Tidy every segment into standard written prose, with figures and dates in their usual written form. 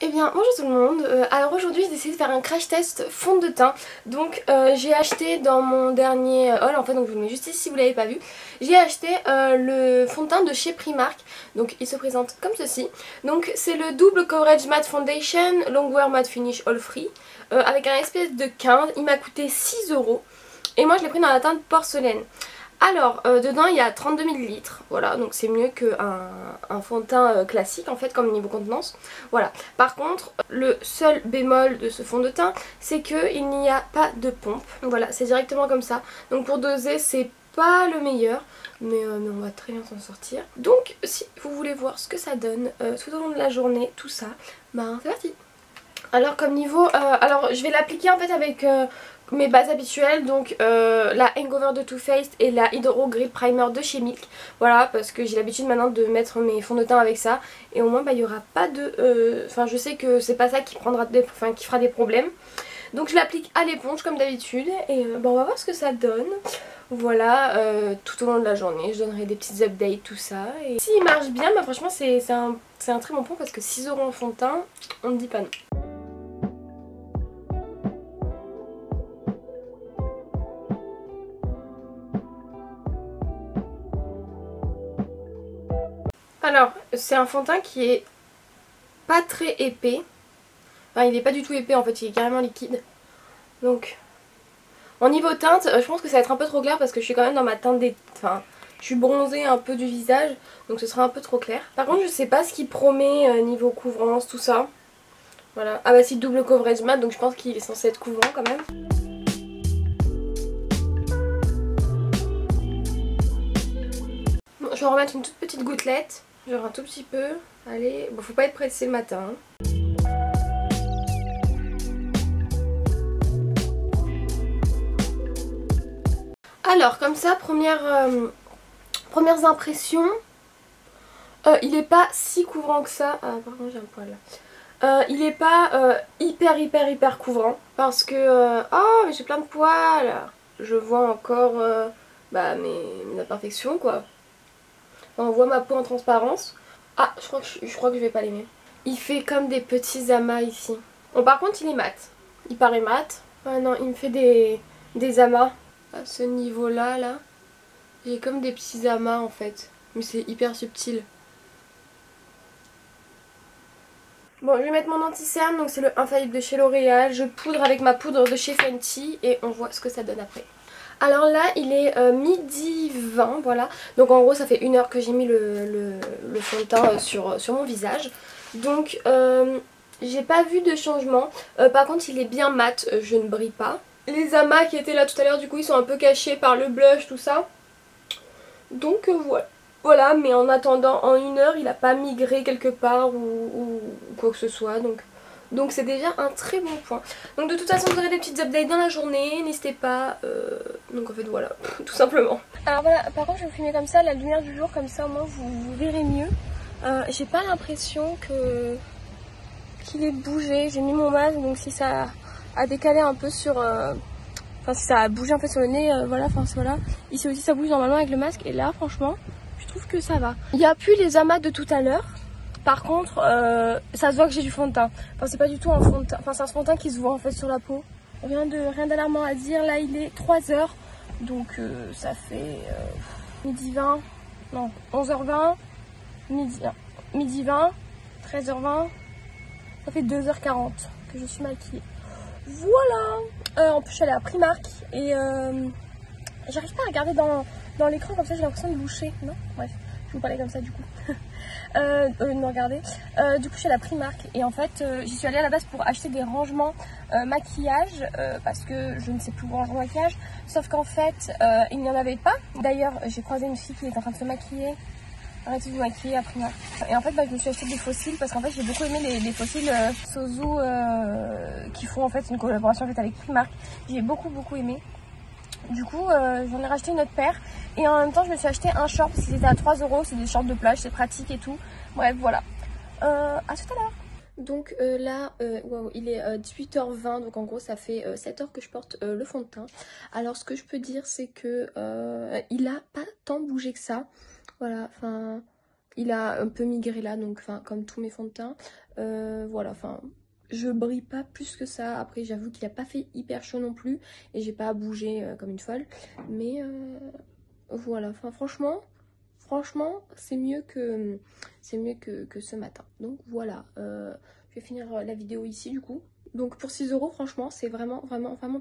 Eh bien bonjour tout le monde, alors aujourd'hui j'ai décidé de faire un crash test fond de teint. Donc j'ai acheté dans mon dernier haul, en fait donc je vous le mets juste ici si vous l'avez pas vu. J'ai acheté le fond de teint de chez Primark, donc il se présente comme ceci. Donc c'est le double coverage matte foundation, longwear matte finish all free, avec un espèce de 15, il m'a coûté 6 € et moi je l'ai pris dans la teinte porcelaine. Alors, dedans il y a 32 ml, voilà, donc c'est mieux qu'un fond de teint classique en fait comme niveau contenance. Voilà, par contre, le seul bémol de ce fond de teint, c'est qu'il n'y a pas de pompe. Voilà, c'est directement comme ça. Donc pour doser, c'est pas le meilleur, mais on va très bien s'en sortir. Donc si vous voulez voir ce que ça donne tout au long de la journée, tout ça, ben c'est parti. Alors comme niveau, alors je vais l'appliquer en fait avec mes bases habituelles, donc la Hangover de Too Faced et la Hydro Grill Primer de chez Milk. Voilà, parce que j'ai l'habitude maintenant de mettre mes fonds de teint avec ça, et au moins bah, il n'y aura pas de... Enfin je sais que c'est pas ça qui fera des problèmes. Donc je l'applique à l'éponge comme d'habitude, et bah, on va voir ce que ça donne. Voilà, tout au long de la journée, je donnerai des petites updates, tout ça. Et s'il marche bien, bah franchement c'est un très bon point, parce que 6 € en fond de teint, on ne dit pas non. Alors, c'est un fond de teint qui est pas très épais. Enfin, il est pas du tout épais en fait, il est carrément liquide. Donc, en niveau teinte, je pense que ça va être un peu trop clair parce que je suis quand même dans ma teinte des... Enfin, je suis bronzée un peu du visage, donc ce sera un peu trop clair. Par contre, je sais pas ce qu'il promet niveau couvrance, tout ça. Voilà. Ah bah si, double coverage mat, donc je pense qu'il est censé être couvrant quand même. Bon, je vais en remettre une toute petite gouttelette, genre un tout petit peu. Allez, bon faut pas être pressé le matin. Alors comme ça, premières impressions, il est pas si couvrant que ça. Ah par contre j'ai un poil là. Il est pas hyper couvrant parce que... oh mais j'ai plein de poils. Je vois encore bah, mes imperfections quoi. Enfin, on voit ma peau en transparence. Ah je crois que je vais pas l'aimer. Il fait comme des petits amas ici. Bon par contre il est mat. Il paraît mat. Ah non il me fait des amas à ce niveau là. J'ai comme des petits amas en fait, mais c'est hyper subtil. Bon, je vais mettre mon anti-cerne, donc c'est le Infaillible de chez L'Oréal. Je poudre avec ma poudre de chez Fenty et on voit ce que ça donne après. Alors là, il est midi 20, voilà. Donc en gros, ça fait 1 heure que j'ai mis le fond de teint sur mon visage. Donc j'ai pas vu de changement. Par contre, il est bien mat, je ne brille pas. Les amas qui étaient là tout à l'heure, du coup, ils sont un peu cachés par le blush, tout ça. Donc voilà. Voilà, mais en attendant, en 1 heure, il n'a pas migré quelque part ou quoi que ce soit. Donc c'est déjà un très bon point. Donc de toute façon, vous aurez des petites updates dans la journée, n'hésitez pas. Donc en fait voilà, tout simplement. Alors voilà, par contre je vais vous filmer comme ça, la lumière du jour, comme ça au moins vous verrez mieux. J'ai pas l'impression qu'il ait bougé. J'ai mis mon masque, donc si ça a décalé un peu sur... Enfin si ça a bougé un peu sur le nez, voilà, enfin voilà. Ici aussi ça bouge normalement avec le masque, et là franchement... je trouve que ça va. Il n'y a plus les amas de tout à l'heure. Par contre, ça se voit que j'ai du fond de teint. Enfin, c'est pas du tout un fond de teint. Enfin, c'est un fond de teint qui se voit en fait sur la peau. Rien d'alarmant à dire. Là, il est 3 h. Donc, ça fait midi 20. Non, 11h20. Midi 20. 13h20. Ça fait 2h40 que je suis maquillée. Voilà. En plus, je suis allée à Primark. Et j'arrive pas à regarder dans l'écran comme ça, j'ai l'impression de loucher. Non, bref, je vous parlais comme ça du coup. De me regarder. Du coup, je suis à la Primark et en fait, j'y suis allée à la base pour acheter des rangements maquillage parce que je ne sais plus où ranger mon maquillage. Sauf qu'en fait, il n'y en avait pas. D'ailleurs, j'ai croisé une fille qui était en train de se maquiller. Arrêtez de vous maquiller à Primark. Et en fait, bah, je me suis acheté des fossiles parce qu'en fait, j'ai beaucoup aimé les fossiles Sozu qui font en fait une collaboration faite avec Primark. J'ai beaucoup aimé. Du coup j'en ai racheté une autre paire et en même temps je me suis acheté un short parce qu'il était à 3 €, c'est des shorts de plage, c'est pratique et tout. Bref voilà, à tout à l'heure. Donc là wow, il est 18h20, donc en gros ça fait 7 heures que je porte le fond de teint. Alors ce que je peux dire c'est que il a pas tant bougé que ça. Voilà, enfin Il a un peu migré là, donc enfin comme tous mes fonds de teint. Voilà, enfin je brille pas plus que ça. Après j'avoue qu'il a pas fait hyper chaud non plus et j'ai pas bougé comme une folle. Mais voilà, enfin franchement c'est mieux que ce matin. Donc voilà, je vais finir la vidéo ici du coup. Donc pour 6 € franchement c'est vraiment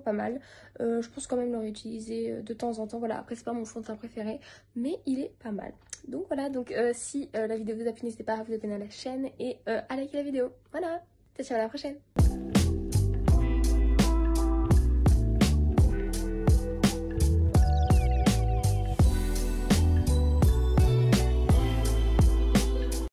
pas mal. Je pense quand même le réutiliser de temps en temps. Voilà, après c'est pas mon fond de teint préféré, mais il est pas mal. Donc voilà, donc si la vidéo vous a plu, n'hésitez pas à vous abonner à la chaîne et à liker la vidéo. Voilà, ciao, à la prochaine.